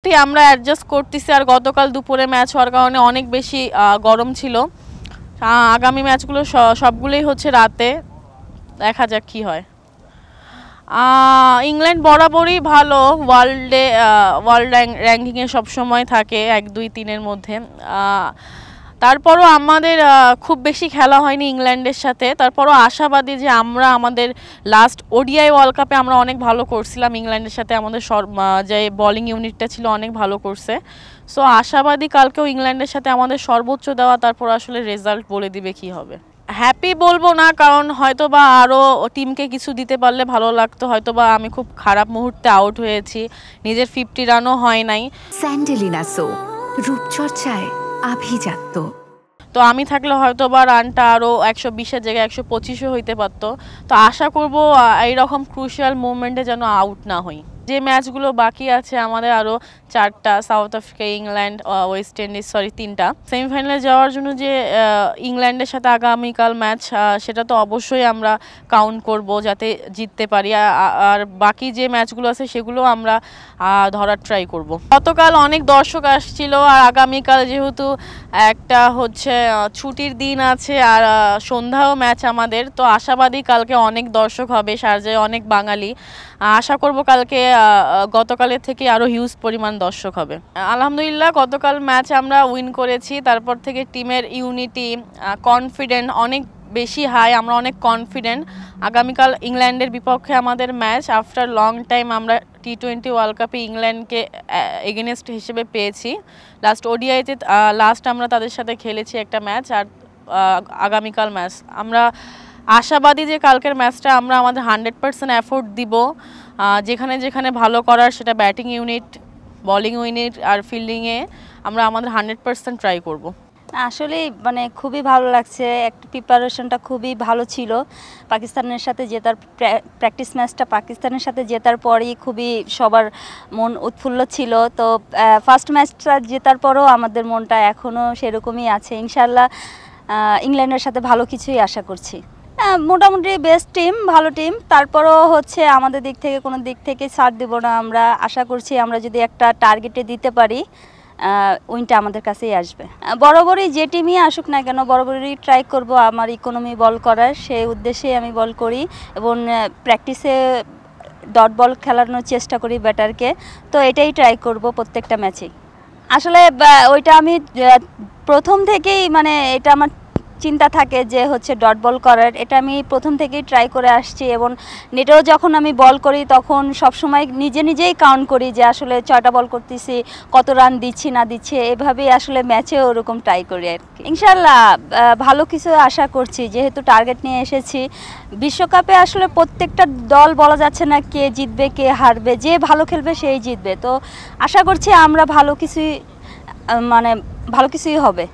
আমরা অ্যাডজাস্ট করতেছি। আর গতকাল দুপুরে ম্যাচ হওয়ার কারণে অনেক বেশি গরম ছিল। আগামী ম্যাচগুলো সবগুলোই হচ্ছে রাতে, দেখা যাক কি হয়। ইংল্যান্ড বরাবরই ভালো, ওয়ার্ল্ড র্যাঙ্কিংয়ে সবসময় থাকে 1, 2, 3-এর মধ্যে। তারপরও আমাদের খুব বেশি খেলা হয়নি ইংল্যান্ডের সাথে, তারপরও আশাবাদী যে আমরা আমাদের লাস্ট ওডিআই ওয়ার্ল্ড কাপে আমরা অনেক ভালো করছিলাম ইংল্যান্ডের সাথে, আমাদের যে বোলিং ইউনিটটা ছিল অনেক ভালো করছে। সো আশাবাদী কালকেও ইংল্যান্ডের সাথে আমাদের সর্বোচ্চ দেওয়া, তারপর আসলে রেজাল্ট বলে দিবে কি হবে। হ্যাপি বলবো না, কারণ হয়তো বা আরও টিমকে কিছু দিতে পারলে ভালো লাগতো। হয়তো বা আমি খুব খারাপ মুহূর্তে আউট হয়েছি, নিজের 50 রানও হয় নাই। স্যান্ডেলিনা সো, রূপচর্চায় আভিজাত্য। তো আমি থাকলে হয়তো বা রানটা আরও 120-এর জায়গায় 125-ও হইতে পারতো। তো আশা করব এইরকম ক্রুশিয়াল মুভমেন্টে যেন আউট না হই। যে ম্যাচগুলো বাকি আছে আমাদের আরও 4টা, south Africa, England, West Indies, 3টা সেমিফাইনালে যাওয়ার জন্য যে ইংল্যান্ডের সাথে আগামীকাল ম্যাচ, সেটা তো অবশ্যই আমরা কাউন্ট করব যাতে জিততে পারি। আর বাকি যে ম্যাচগুলো আছে সেগুলো আমরা ধরার ট্রাই করব। গতকাল অনেক দর্শক আসছিল, আর আগামীকাল যেহেতু একটা হচ্ছে ছুটির দিন আছে আর সন্ধ্যাও ম্যাচ আমাদের, তো আশাবাদী কালকে অনেক দর্শক হবে, শারজায় অনেক বাঙালি। আশা করব কালকে গতকালের থেকে আরও হিউজ পরিমাণ দর্শক হবে। আলহামদুলিল্লাহ গতকাল ম্যাচ আমরা উইন করেছি, তারপর থেকে টিমের ইউনিটি, কনফিডেন্ট অনেক বেশি হাই। আমরা অনেক কনফিডেন্ট। আগামীকাল ইংল্যান্ডের বিপক্ষে আমাদের ম্যাচ, আফটার লং টাইম আমরা T20 ওয়ার্ল্ড কাপে ইংল্যান্ডকে এগেনস্ট হিসেবে পেয়েছি। লাস্ট ওডিআইতে লাস্ট আমরা তাদের সাথে খেলেছি একটা ম্যাচ, আর আগামীকাল ম্যাচ আমরা আশাবাদী যে কালকের ম্যাচটা আমরা আমাদের 100% এফোর্ট দিব। যেখানে যেখানে ভালো করার, সেটা ব্যাটিং ইউনিট, বোলিং ইউনিট আর ফিল্ডিংয়ে আমরা আমাদের 100% ট্রাই করব। আসলে মানে খুবই ভালো লাগছে, একটা প্রিপারেশনটা খুবই ভালো ছিল। পাকিস্তানের সাথে জেতার প্র্যাকটিস ম্যাচটা পাকিস্তানের সাথে জেতার পরই খুবই সবার মন উৎফুল্ল ছিল। তো ফার্স্ট ম্যাচটা জেতার পরও আমাদের মনটা এখনও সেরকমই আছে। ইনশাল্লাহ ইংল্যান্ডের সাথে ভালো কিছুই আশা করছি। মোটামুটি বেস্ট টিম, ভালো টিম। তারপরও হচ্ছে আমাদের দিক থেকে কোনো দিক থেকে ছাড় দেব না। আমরা আশা করছি আমরা যদি একটা টার্গেটে দিতে পারি, উইনটা আমাদের কাছেই আসবে। বরাবরই যে টিমই আসুক না কেন, বরাবরই ট্রাই করব আমার ইকোনমি বল করার, সেই উদ্দেশ্যেই আমি বল করি এবং প্র্যাকটিসে ডট বল খেলানোর চেষ্টা করি ব্যাটারকে। তো এটাই ট্রাই করব প্রত্যেকটা ম্যাচেই। আসলে ওইটা আমি প্রথম থেকেই, মানে এটা আমার চিন্তা থাকে যে হচ্ছে ডট বল করার, এটা আমি প্রথম থেকেই ট্রাই করে আসছি। এবং নেটেও যখন আমি বল করি তখন সবসময় নিজেই কাউন্ট করি যে আসলে 6টা বল করতেছি, কত রান দিচ্ছি না দিচ্ছি, এভাবেই আসলে ম্যাচেও ওরকম ট্রাই করি আর কি। ইনশাল্লাহ ভালো কিছু আশা করছি, যেহেতু টার্গেট নিয়ে এসেছি। বিশ্বকাপে আসলে প্রত্যেকটা দল বলা যাচ্ছে না কে জিতবে কে হারবে, যে ভালো খেলবে সেই জিতবে। তো আশা করছি আমরা ভালো কিছুই হবে।